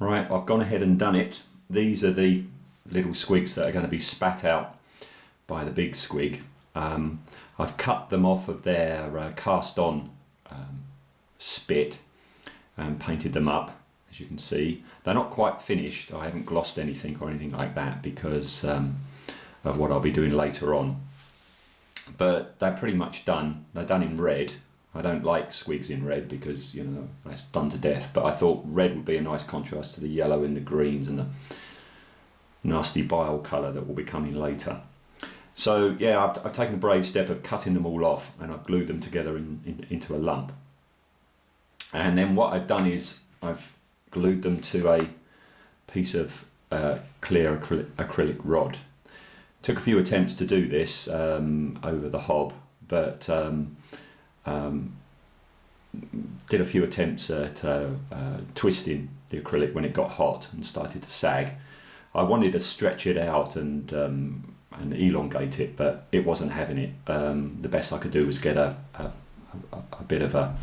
Right, I've gone ahead and done it. These are the little squigs that are going to be spat out by the big squig. I've cut them off of their cast on spit and painted them up, as you can see. They're not quite finished. I haven't glossed anything or anything like that because of what I'll be doing later on. But they're pretty much done. They're done in red. I don't like squigs in red because, you know, that's done to death, but I thought red would be a nice contrast to the yellow and the greens and the nasty bile colour that will be coming later. So yeah, I've taken the brave step of cutting them all off and I've glued them together into a lump. And then what I've done is I've glued them to a piece of clear acrylic rod. Took a few attempts to do this over the hob, but did a few attempts at twisting the acrylic when it got hot and started to sag. I wanted to stretch it out and elongate it, but it wasn't having it. The best I could do was get a bit of a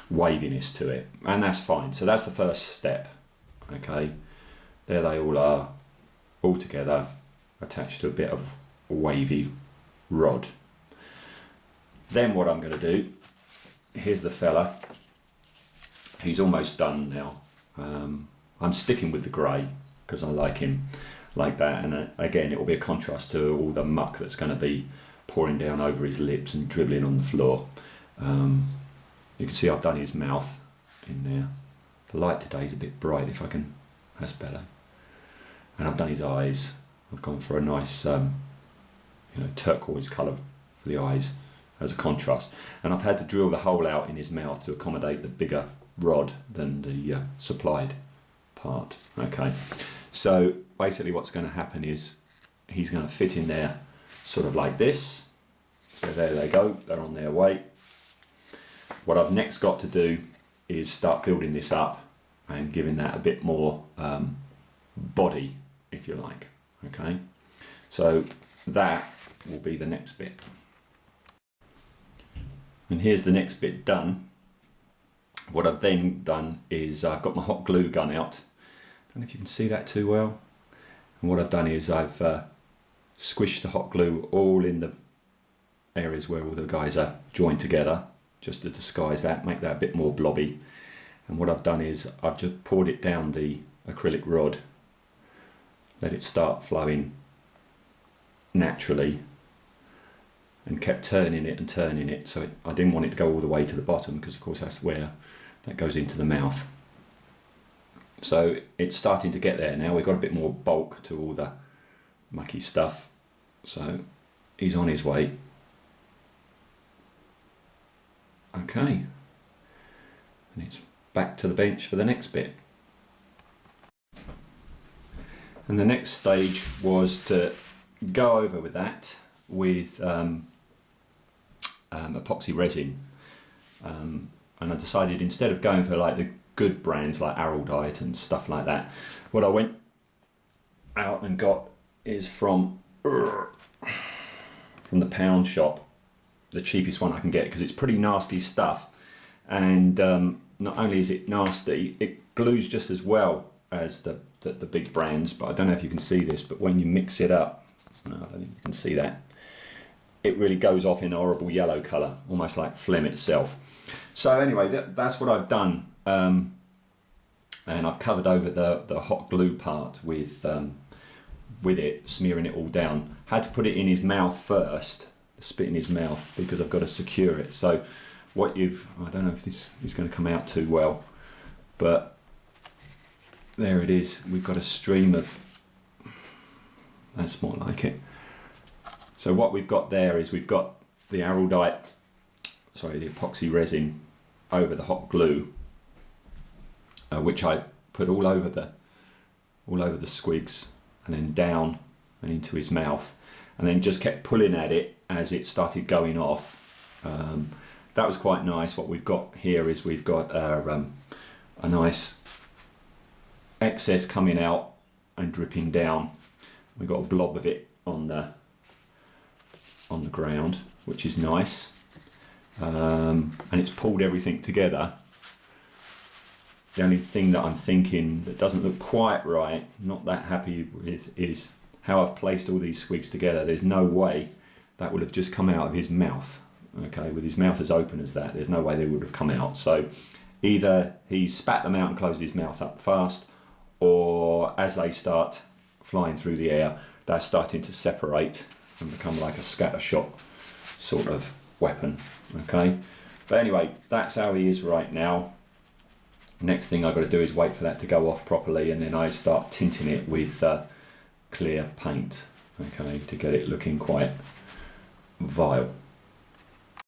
waviness to it, and that's fine. So that's the first step. Okay, there they all are, all together, attached to a bit of wavy rod. Then what I'm going to do, here's the fella. He's almost done now. I'm sticking with the grey because I like him like that, and again it will be a contrast to all the muck that's going to be pouring down over his lips and dribbling on the floor. You can see I've done his mouth in there. The light today is a bit bright, if I can, that's better. And I've done his eyes. I've gone for a nice turquoise colour for the eyes as a contrast, and I've had to drill the hole out in his mouth to accommodate the bigger rod than the supplied part. Okay, so basically what's going to happen is he's going to fit in there sort of like this. So there they go, they're on their way. What I've next got to do is start building this up and giving that a bit more body, if you like. Okay, so that will be the next bit. And here's the next bit done. What I've then done is I've got my hot glue gun out. I don't know if you can see that too well. And what I've done is I've squished the hot glue all in the areas where all the guys are joined together, just to disguise that, make that a bit more blobby. And what I've done is I've just poured it down the acrylic rod, let it start flowing naturally, and kept turning it and turning it. So I didn't want it to go all the way to the bottom because of course that's where that goes into the mouth. So it's starting to get there now. We've got a bit more bulk to all the mucky stuff. So he's on his way. Okay, and it's back to the bench for the next bit. And the next stage was to go over with that with epoxy resin, and I decided instead of going for like the good brands like Araldite and stuff like that, what I went out and got is from the pound shop, the cheapest one I can get, because it's pretty nasty stuff, and not only is it nasty, it glues just as well as the big brands. But I don't know if you can see this, but when you mix it up, no, I don't think you can see that, it really goes off in a horrible yellow colour, almost like phlegm itself. So anyway, that's what I've done, and I've covered over the hot glue part with it, smearing it all down. Had to put it in his mouth first, spit in his mouth, because I've got to secure it. So what I don't know if this is going to come out too well, but there it is. We've got a stream of, that's more like it. So what we've got there is we've got the the epoxy resin over the hot glue, which I put all over the squigs, and then down and into his mouth, and then just kept pulling at it as it started going off. That was quite nice. What we've got here is we've got a nice excess coming out and dripping down. We've got a blob of it on the ground, which is nice, and it's pulled everything together The only thing that I'm thinking that doesn't look quite right, not that happy with, is how I've placed all these squigs together. There's no way that would have just come out of his mouth. Okay, with his mouth as open as that, there's no way they would have come out. So either he spat them out and closed his mouth up fast, or as they start flying through the air, they're starting to separate and become like a scatter shot sort of weapon. Okay, but anyway, that's how he is right now. Next thing I've got to do is wait for that to go off properly, and then I start tinting it with clear paint, okay, to get it looking quite vile.